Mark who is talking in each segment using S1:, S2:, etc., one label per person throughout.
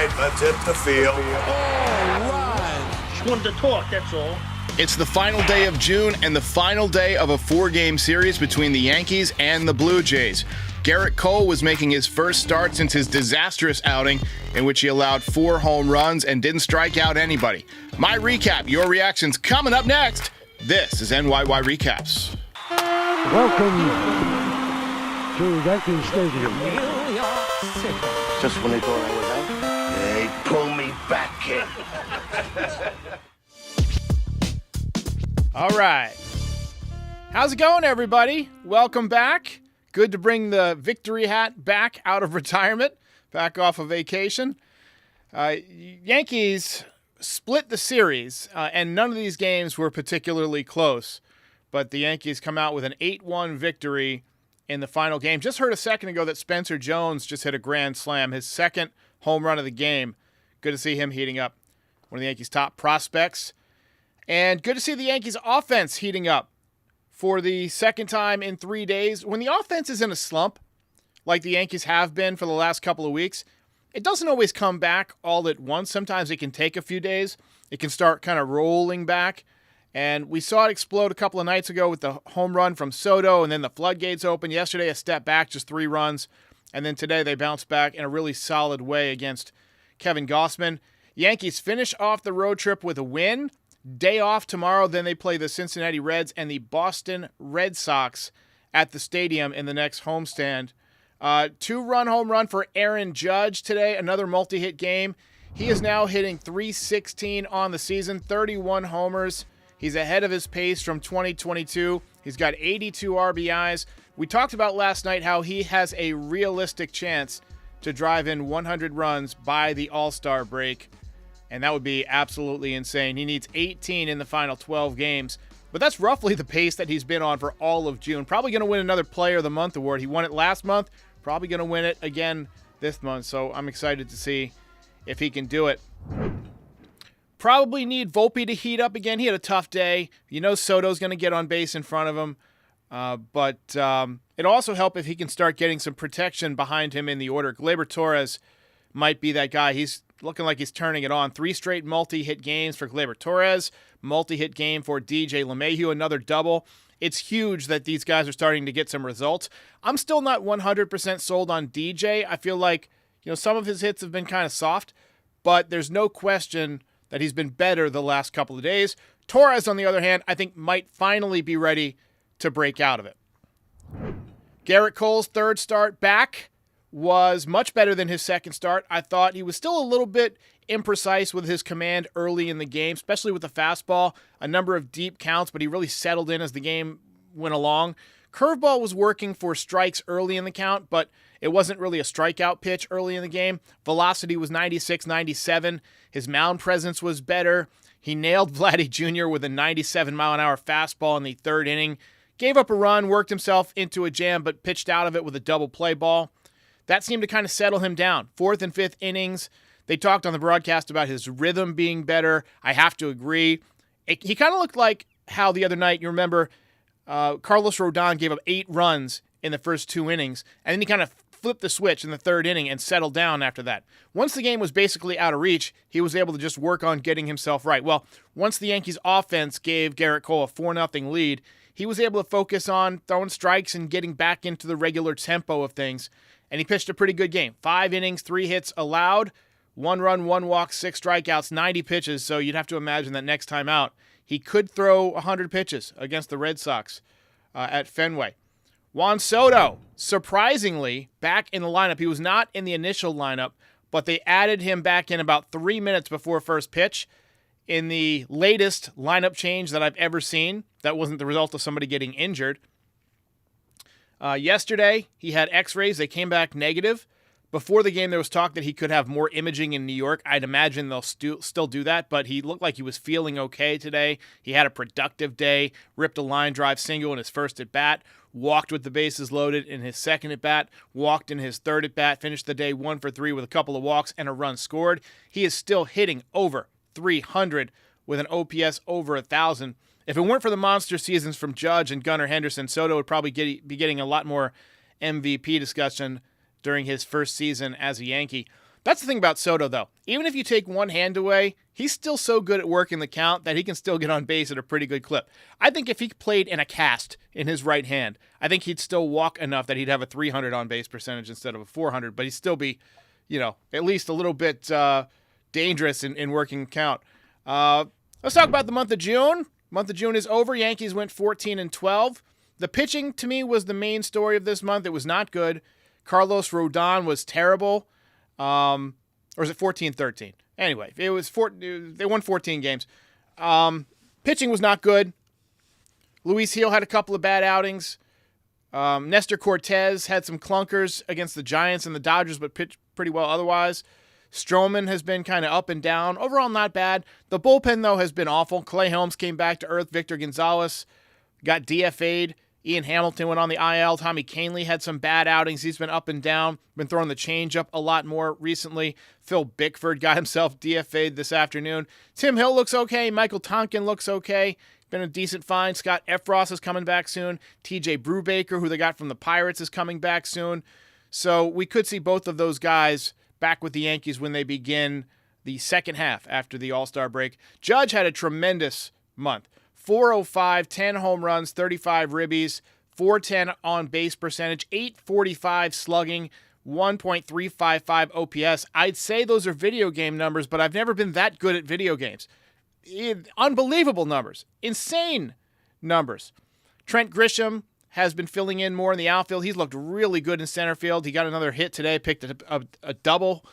S1: right, let's hit the field.
S2: All right.
S3: Just wanted to talk, that's all.
S4: It's the final day of June and the final day of a 4-game series between the Yankees and the Blue Jays. Gerrit Cole was making his first start since his disastrous outing in which he allowed 4 home runs and didn't strike out anybody. My recap, your reactions coming up next. This is NYY Recaps.
S5: Welcome to Yankee Stadium.
S3: New York City.
S1: Just when they thought I was out, they pull me back, kid.
S6: All right. How's it going, everybody? Welcome back. Good to bring the victory hat back out of retirement, back off of vacation. Yankees split the series, and none of these games were particularly close. But the Yankees come out with an 8-1 victory in the final game. Just heard a second ago that Spencer Jones just hit a grand slam, his second home run of the game. Good to see him heating up. One of the Yankees' top prospects. And good to see the Yankees' offense heating up for the second time in 3 days. When the offense is in a slump, like the Yankees have been for the last couple of weeks, it doesn't always come back all at once. Sometimes it can take a few days. It can start kind of rolling back. And we saw it explode a couple of nights ago with the home run from Soto, and then the floodgates open. Yesterday, a step back, just 3 runs. And then today, they bounced back in a really solid way against Kevin Gausman. Yankees finish off the road trip with a win. Day off tomorrow, then they play the Cincinnati Reds and the Boston Red Sox at the stadium in the next homestand. 2-run home run for Aaron Judge today, another multi-hit game. He is now hitting .316 on the season, 31 homers. He's ahead of his pace from 2022. He's got 82 RBIs. We talked about last night how he has a realistic chance to drive in 100 runs by the All-Star break. And that would be absolutely insane. He needs 18 in the final 12 games. But that's roughly the pace that he's been on for all of June. Probably going to win another Player of the Month award. He won it last month. Probably going to win it again this month. So I'm excited to see if he can do it. Probably need Volpe to heat up again. He had a tough day. You know Soto's going to get on base in front of him. But it'll also help if he can start getting some protection behind him in the order. Gleyber Torres might be that guy. He's looking like he's turning it on. 3 straight multi-hit games for Gleyber Torres. Multi-hit game for DJ LeMahieu, another double. It's huge that these guys are starting to get some results. I'm still not 100% sold on DJ. I feel like, some of his hits have been kind of soft, but there's no question that he's been better the last couple of days. Torres, on the other hand, I think might finally be ready to break out of it. Gerrit Cole's third start back was much better than his second start. I thought he was still a little bit imprecise with his command early in the game, especially with the fastball, a number of deep counts, but he really settled in as the game went along. Curveball was working for strikes early in the count, but it wasn't really a strikeout pitch early in the game. Velocity was 96, 97. His mound presence was better. He nailed Vladdy Jr. with a 97-mile-an-hour fastball in the third inning. Gave up a run, worked himself into a jam, but pitched out of it with a double play ball. That seemed to kind of settle him down. 4th and 5th innings, they talked on the broadcast about his rhythm being better. I have to agree. He kind of looked like how the other night, you remember, Carlos Rodon gave up 8 runs in the first 2 innings, and then he kind of flipped the switch in the 3rd inning and settled down after that. Once the game was basically out of reach, he was able to just work on getting himself right. Well, once the Yankees offense gave Gerrit Cole a 4-0 lead, he was able to focus on throwing strikes and getting back into the regular tempo of things. And he pitched a pretty good game. 5 innings, 3 hits allowed, 1 run, 1 walk, 6 strikeouts, 90 pitches. So you'd have to imagine that next time out, he could throw 100 pitches against the Red Sox at Fenway. Juan Soto, surprisingly, back in the lineup. He was not in the initial lineup, but they added him back in about 3 minutes before first pitch in the latest lineup change that I've ever seen. That wasn't the result of somebody getting injured. Yesterday, he had x-rays. They came back negative. Before the game, there was talk that he could have more imaging in New York. I'd imagine they'll still do that, but he looked like he was feeling okay today. He had a productive day, ripped a line drive single in his first at-bat, walked with the bases loaded in his second at-bat, walked in his third at-bat, finished the day 1 for 3 with a couple of walks and a run scored. He is still hitting over 300 with an OPS over 1,000. If it weren't for the monster seasons from Judge and Gunnar Henderson, Soto would probably be getting a lot more MVP discussion during his first season as a Yankee. That's the thing about Soto, though. Even if you take one hand away, he's still so good at working the count that he can still get on base at a pretty good clip. I think if he played in a cast in his right hand, I think he'd still walk enough that he'd have a 300 on base percentage instead of a 400, but he'd still be, at least a little bit dangerous in working count. Let's talk about the month of June. Month of June is over. Yankees went 14-12. The pitching, to me, was the main story of this month. It was not good. Carlos Rodon was terrible. Or was it 14-13? Anyway, they won 14 games. Pitching was not good. Luis Gil had a couple of bad outings. Nestor Cortez had some clunkers against the Giants and the Dodgers, but pitched pretty well otherwise. Stroman has been kind of up and down. Overall, not bad. The bullpen, though, has been awful. Clay Holmes came back to earth. Victor Gonzalez got DFA'd. Ian Hamilton went on the IL. Tommy Kahnle had some bad outings. He's been up and down. Been throwing the changeup a lot more recently. Phil Bickford got himself DFA'd this afternoon. Tim Hill looks okay. Michael Tonkin looks okay. Been a decent find. Scott Efros is coming back soon. TJ Brubaker, who they got from the Pirates, is coming back soon. So we could see both of those guys back with the Yankees when they begin the second half after the All-Star break. Judge had a tremendous month. 405, 10 home runs, 35 ribbies, 410 on base percentage, 845 slugging, 1.355 OPS. I'd say those are video game numbers, but I've never been that good at video games. Unbelievable numbers. Insane numbers. Trent Grisham has been filling in more in the outfield. He's looked really good in center field. He got another hit today, picked a double.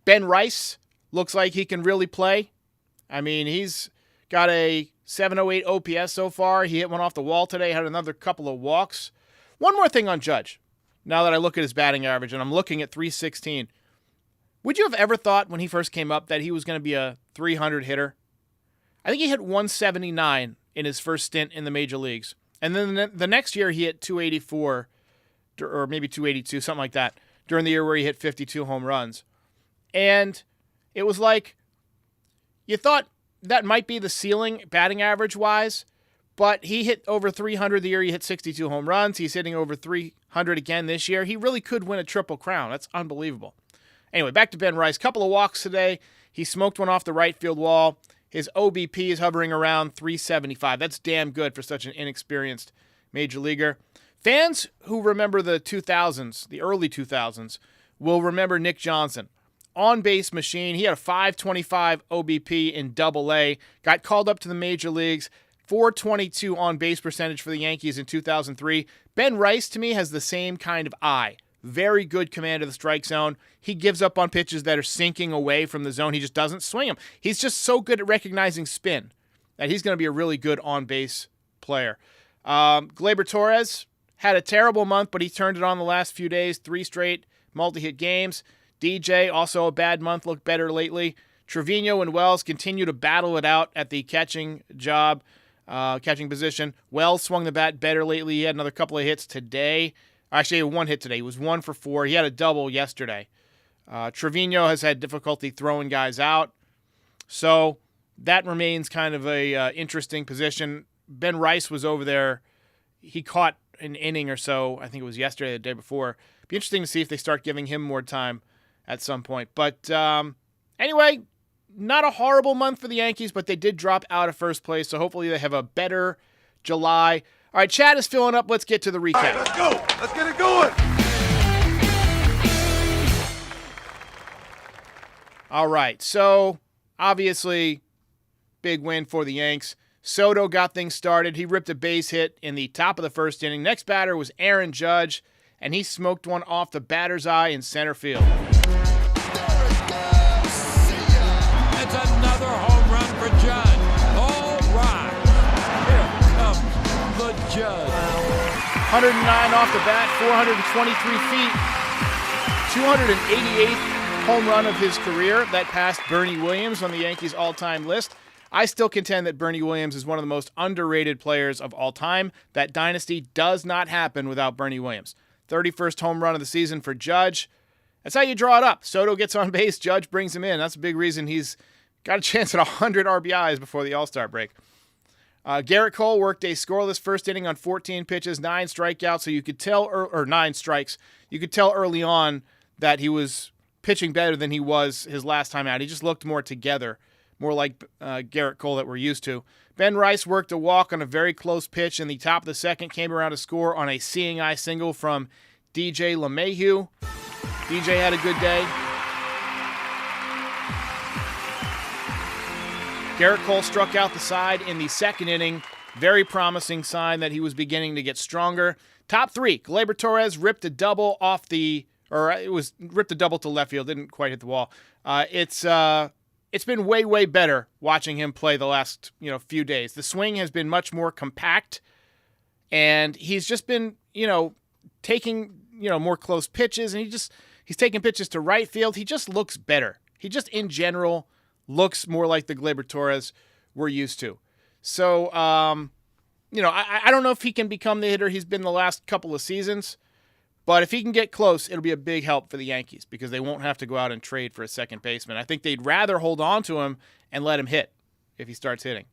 S6: Ben Rice looks like he can really play. I mean, he's got a 708 OPS so far. He hit one off the wall today, had another couple of walks. One more thing on Judge. Now that I look at his batting average, and I'm looking at 316, would you have ever thought when he first came up that he was going to be a 300 hitter? I think he hit 179 in his first stint in the major leagues. And then the next year he hit 284, or maybe 282, something like that, during the year where he hit 52 home runs. And it was like, you thought that might be the ceiling batting average-wise, but he hit over 300 the year he hit 62 home runs. He's hitting over 300 again this year. He really could win a triple crown. That's unbelievable. Anyway, back to Ben Rice. Couple of walks today. He smoked one off the right field wall. His OBP is hovering around 375. That's damn good for such an inexperienced major leaguer. Fans who remember the 2000s, the early 2000s, will remember Nick Johnson. On-base machine. He had a 525 OBP in Double-A. Got called up to the major leagues. 422 on-base percentage for the Yankees in 2003. Ben Rice, to me, has the same kind of eye. Very good command of the strike zone. He gives up on pitches that are sinking away from the zone. He just doesn't swing them. He's just so good at recognizing spin that he's going to be a really good on-base player. Gleyber Torres had a terrible month, but he turned it on the last few days. 3 straight multi-hit games. DJ, also a bad month, looked better lately. Trevino and Wells continue to battle it out at the catching position. Wells swung the bat better lately. He had another couple of hits today. Actually, he had 1 hit today. He was 1 for 4. He had a double yesterday. Trevino has had difficulty throwing guys out. So that remains kind of a interesting position. Ben Rice was over there. He caught an inning or so. I think it was yesterday or the day before. Be interesting to see if they start giving him more time at some point. But anyway, not a horrible month for the Yankees, but they did drop out of first place, so hopefully they have a better July. All right, Chad is filling up. Let's get to the recap.
S1: All right, let's go. Let's get it going.
S6: All right, so obviously big win for the Yanks. Soto got things started. He ripped a base hit in the top of the first inning. Next batter was Aaron Judge, and he smoked one off the batter's eye in center field.
S2: It's another home run for Judge. All right. Here comes the Judge.
S6: 109 off the bat, 423 feet, 288th home run of his career. That passed Bernie Williams on the Yankees all-time list. I still contend that Bernie Williams is one of the most underrated players of all time. That dynasty does not happen without Bernie Williams. 31st home run of the season for Judge. That's how you draw it up. Soto gets on base, Judge brings him in. That's a big reason he's got a chance at 100 RBIs before the All-Star break. Garrett Cole worked a scoreless first inning on 14 pitches, 9 strikeouts, so you could tell, or 9 strikes. You could tell early on that he was pitching better than he was his last time out. He just looked more together, more like Gerrit Cole that we're used to. Ben Rice worked a walk on a very close pitch in the top of the second, came around to score on a seeing eye single from DJ LeMahieu. DJ had a good day. Gerrit Cole struck out the side in the second inning. Very promising sign that he was beginning to get stronger. Top three, Gleyber Torres ripped a double ripped a double to left field, didn't quite hit the wall. It's been way better watching him play the last few days. The swing has been much more compact, and he's just been taking more close pitches, and he's taking pitches to right field. He just looks better. He just in general looks more like the Gleyber Torres we're used to. So I don't know if he can become the hitter he's been the last couple of seasons, but if he can get close, it'll be a big help for the Yankees because they won't have to go out and trade for a second baseman. I think they'd rather hold on to him and let him hit if he starts hitting.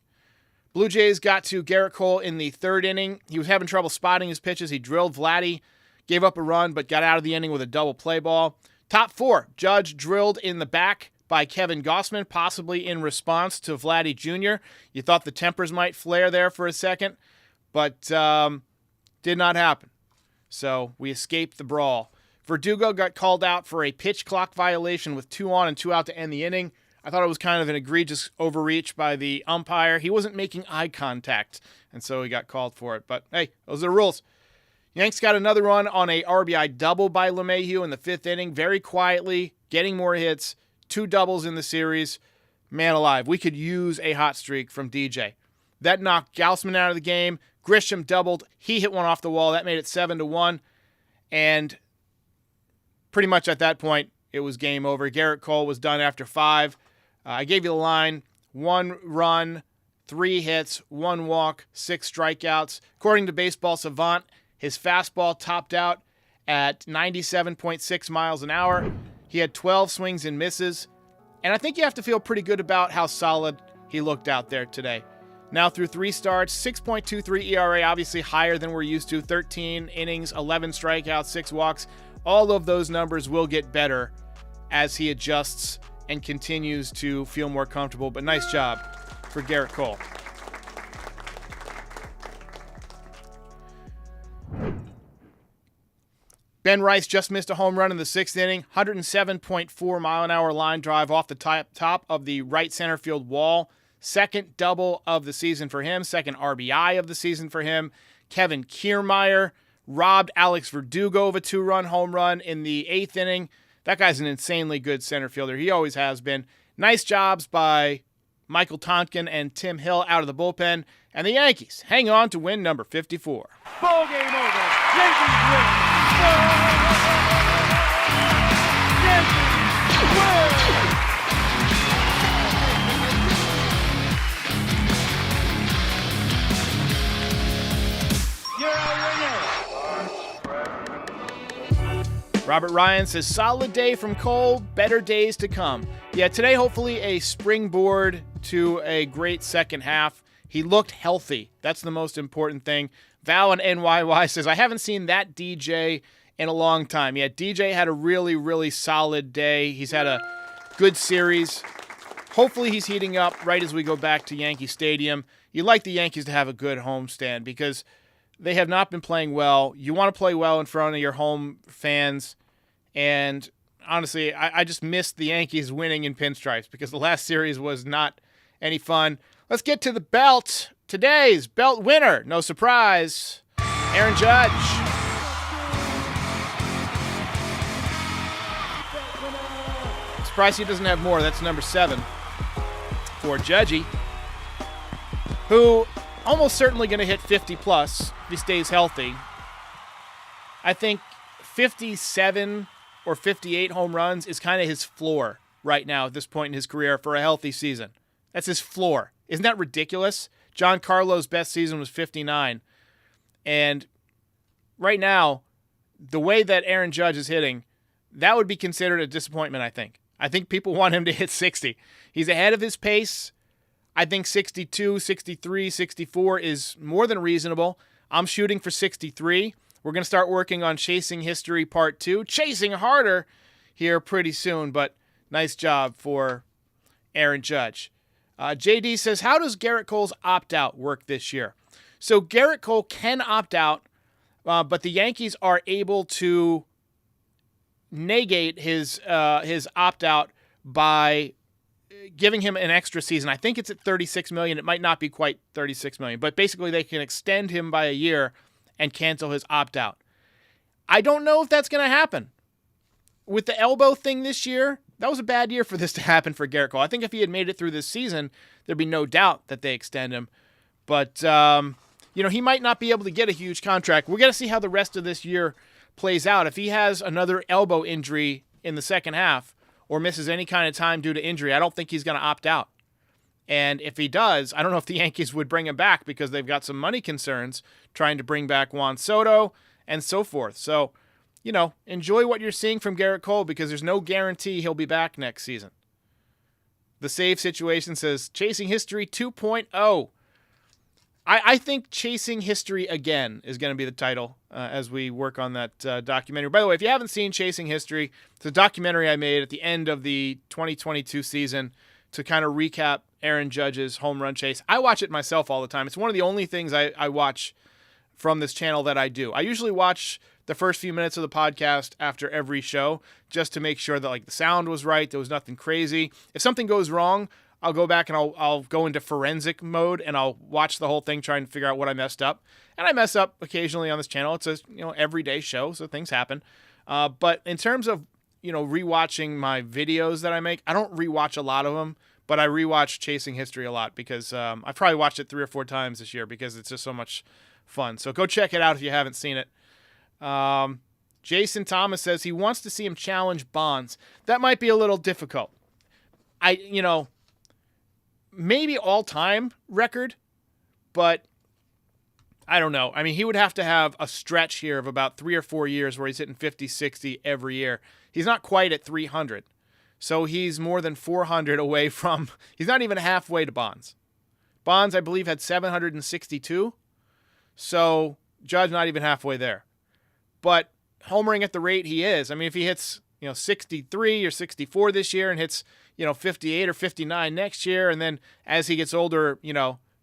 S6: Blue Jays got to Gerrit Cole in the third inning. He was having trouble spotting his pitches. He drilled Vladdy, gave up a run, but got out of the inning with a double play ball. Top four, Judge drilled in the back by Kevin Gausman, possibly in response to Vladdy Jr. You thought the tempers might flare there for a second, but did not happen. So we escaped the brawl. Verdugo got called out for a pitch clock violation with 2 on and 2 out to end the inning. I thought it was kind of an egregious overreach by the umpire. He wasn't making eye contact, and so he got called for it. But, hey, those are the rules. Yanks got another run on a RBI double by LeMahieu in the fifth inning, very quietly, getting more hits, 2 doubles in the series. Man alive, we could use a hot streak from DJ. That knocked Gausman out of the game. Grisham doubled. He hit one off the wall. That made it 7-1. And pretty much at that point, it was game over. Gerrit Cole was done after 5. I gave you the line: 1 run, 3 hits, 1 walk, 6 strikeouts. According to Baseball Savant, his fastball topped out at 97.6 miles an hour. He had 12 swings and misses. And I think you have to feel pretty good about how solid he looked out there today. Now through 3 starts, 6.23 ERA, obviously higher than we're used to. 13 innings, 11 strikeouts, 6 walks. All of those numbers will get better as he adjusts and continues to feel more comfortable. But nice job for Gerrit Cole. Ben Rice just missed a home run in the 6th inning. 107.4 mile an hour line drive off the top of the right center field wall. Second double of the season for him. Second RBI of the season for him. Kevin Kiermaier robbed Alex Verdugo of a 2-run home run in the 8th inning. That guy's an insanely good center fielder. He always has been. Nice jobs by Michael Tonkin and Tim Hill out of the bullpen. And the Yankees hang on to win number 54.
S3: Ball game over. Yankees win. Yankees win. You're a winner.
S6: Robert Ryan says, solid day from Cole, better days to come. Yeah, today hopefully a springboard to a great second half. He looked healthy. That's the most important thing. Val on NYY says, I haven't seen that DJ in a long time. Yeah, DJ had a really solid day. He's had a good series. Hopefully he's heating up right as we go back to Yankee Stadium. You like the Yankees to have a good homestand because they have not been playing well. You want to play well in front of your home fans. And honestly, I just missed the Yankees winning in pinstripes because the last series was not any fun. Let's get to the belt. Today's belt winner, no surprise, Aaron Judge. Surprised he doesn't have more. That's number 7 for Judgy, who almost certainly going to hit 50 plus if he stays healthy. I think 57 or 58 home runs is kind of his floor right now at this point in his career for a healthy season. That's his floor. Isn't that ridiculous? John Carlo's best season was 59. And right now, the way that Aaron Judge is hitting, that would be considered a disappointment, I think. I think people want him to hit 60. He's ahead of his pace. I think 62, 63, 64 is more than reasonable. I'm shooting for 63. We're going to start working on Chasing History Part 2. Chasing harder. here pretty soon, but nice job for Aaron Judge. JD says, how does Gerrit Cole's opt-out work this year? So Gerrit Cole can opt out, but the Yankees are able to negate his opt-out by giving him an extra season. I think it's at $36 million. It might not be quite $36 million, but basically they can extend him by a year and cancel his opt-out. I don't know if that's going to happen. With the elbow thing this year, that was a bad year for this to happen for Gerrit Cole. I think if he had made it through this season, there'd be no doubt that they extend him. But, he might not be able to get a huge contract. We're going to see how the rest of this year plays out. If he has another elbow injury in the second half or misses any kind of time due to injury, I don't think he's going to opt out. And if he does, I don't know if the Yankees would bring him back because they've got some money concerns trying to bring back Juan Soto and so forth. So, enjoy what you're seeing from Gerrit Cole because there's no guarantee he'll be back next season. The save situation says, Chasing History 2.0. I think Chasing History Again is going to be the title as we work on that documentary. By the way, if you haven't seen Chasing History, it's a documentary I made at the end of the 2022 season to kind of recap Aaron Judge's home run chase. I watch it myself all the time. It's one of the only things I watch from this channel that I do. I usually watch the first few minutes of the podcast after every show just to make sure that the sound was right, there was nothing crazy. If something goes wrong, I'll go back and I'll go into forensic mode and I'll watch the whole thing trying to figure out what I messed up. And I mess up occasionally on this channel. It's a everyday show, so things happen. But in terms of rewatching my videos that I make, I don't rewatch a lot of them, but I rewatch Chasing History a lot because I've probably watched it 3 or 4 times this year because it's just so much fun. So go check it out if you haven't seen it. Jason Thomas says he wants to see him challenge Bonds. That might be a little difficult. Maybe all-time record, but I don't know. I mean, he would have to have a stretch here of about 3 or 4 years where he's hitting 50, 60 every year. He's not quite at 300, so he's more than 400 away from, he's not even halfway to Bonds. Bonds, I believe, had 762, so Judge not even halfway there. But homering at the rate he is, I mean, if he hits 63 or 64 this year and hits 58 or 59 next year, and then as he gets older,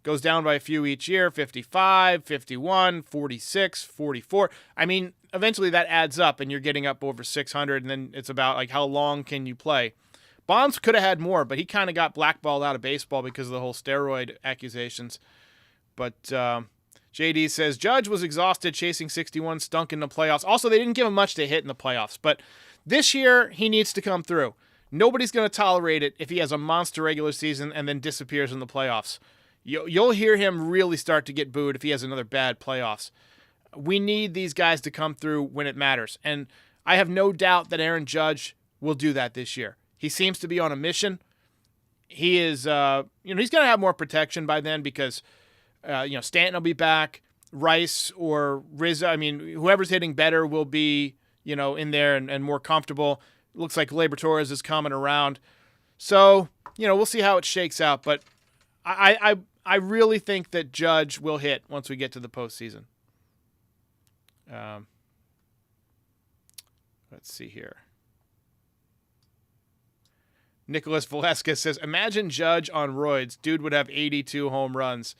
S6: goes down by a few each year, 55, 51, 46, 44. I mean, eventually that adds up and you're getting up over 600, and then it's about how long can you play. Bonds could have had more, but he kind of got blackballed out of baseball because of the whole steroid accusations. But JD says, Judge was exhausted chasing 61, stunk in the playoffs. Also, they didn't give him much to hit in the playoffs, but this year he needs to come through. Nobody's going to tolerate it if he has a monster regular season and then disappears in the playoffs. You'll hear him really start to get booed if he has another bad playoffs. We need these guys to come through when it matters. And I have no doubt that Aaron Judge will do that this year. He seems to be on a mission. He is, he's going to have more protection by then because, Stanton will be back. Rice or Rizzo, whoever's hitting better will be, in there and more comfortable. Looks like Gleyber Torres is coming around. So, we'll see how it shakes out. But I really think that Judge will hit once we get to the postseason. Let's see here. Nicholas Velasquez says, imagine Judge on roids. Dude would have 82 home runs.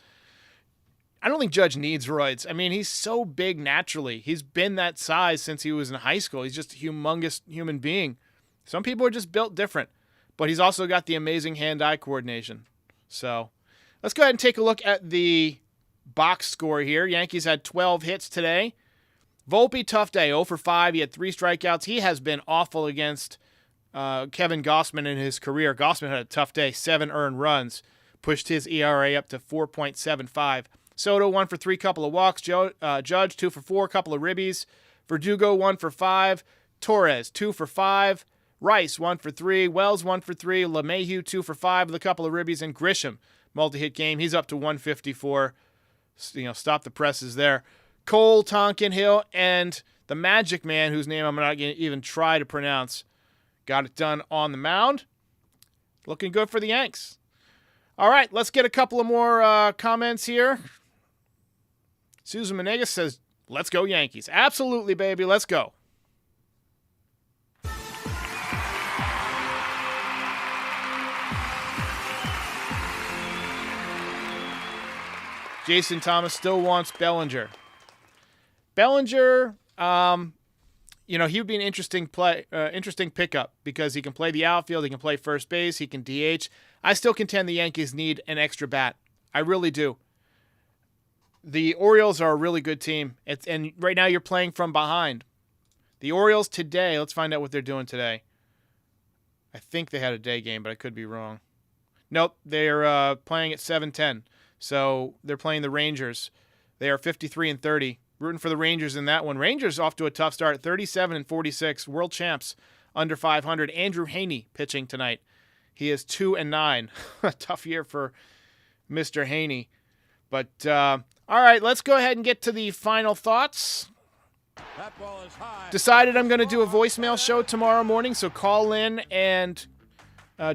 S6: I don't think Judge needs roids. I mean, he's so big naturally. He's been that size since he was in high school. He's just a humongous human being. Some people are just built different, but he's also got the amazing hand-eye coordination. So let's go ahead and take a look at the box score here. Yankees had 12 hits today. Volpe, tough day, 0 for 5. He had 3 strikeouts. He has been awful against Kevin Gausman in his career. Gausman had a tough day, 7 earned runs, pushed his ERA up to 4.75. Soto 1 for 3, couple of walks. Judge 2 for 4, couple of ribbies. Verdugo 1 for 5. Torres 2 for 5. Rice 1 for 3. Wells 1 for 3. LeMahieu 2 for 5 with a couple of ribbies. And Grisham, multi-hit game. He's up to 154. Stop the presses there. Cole, Tonkin, Hill, and the Magic Man, whose name I'm not going to even try to pronounce, got it done on the mound. Looking good for the Yanks. All right, let's get a couple of more comments here. Susan Menegas says, let's go Yankees. Absolutely, baby. Let's go. Jason Thomas still wants Bellinger. Bellinger, he would be an interesting pickup because he can play the outfield, he can play first base, he can DH. I still contend the Yankees need an extra bat. I really do. The Orioles are a really good team, and right now you're playing from behind. The Orioles today, let's find out what they're doing today. I think they had a day game, but I could be wrong. Nope, they're playing at 7:10. So they're playing the Rangers. They are 53-30. Rooting for the Rangers in that one. Rangers off to a tough start, 37-46. World champs under 500. Andrew Haney pitching tonight. He is 2-9. Tough year for Mr. Haney. But all right, let's go ahead and get to the final thoughts.
S2: That ball is high.
S6: Decided I'm going to do a voicemail show tomorrow morning, so call in and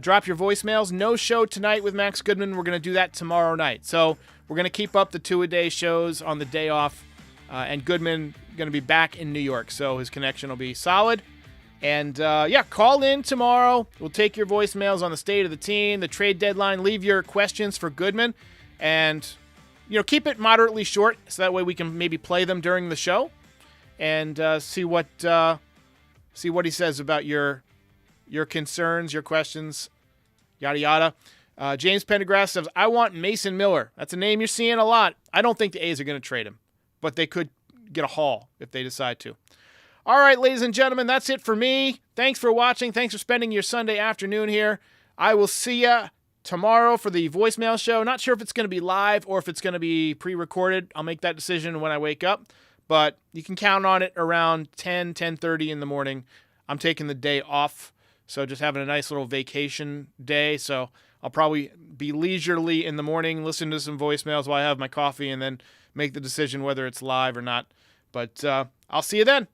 S6: drop your voicemails. No show tonight with Max Goodman. We're going to do that tomorrow night. So we're going to keep up the 2-a-day shows on the day off. And Goodman going to be back in New York, so his connection will be solid. And, call in tomorrow. We'll take your voicemails on the state of the team, the trade deadline. Leave your questions for Goodman. And, keep it moderately short so that way we can maybe play them during the show and see what he says about your concerns, your questions, yada, yada. James Pendergrass says, I want Mason Miller. That's a name you're seeing a lot. I don't think the A's are going to trade him, but they could get a haul if they decide to. All right, ladies and gentlemen, that's it for me. Thanks for watching. Thanks for spending your Sunday afternoon here. I will see you tomorrow for the voicemail show. Not sure if it's going to be live or if it's going to be pre-recorded. I'll make that decision when I wake up, but you can count on it around 10:30 in the morning. I'm taking the day off, so just having a nice little vacation day. So I'll probably be leisurely in the morning, listen to some voicemails while I have my coffee, and then make the decision whether it's live or not. But I'll see you then.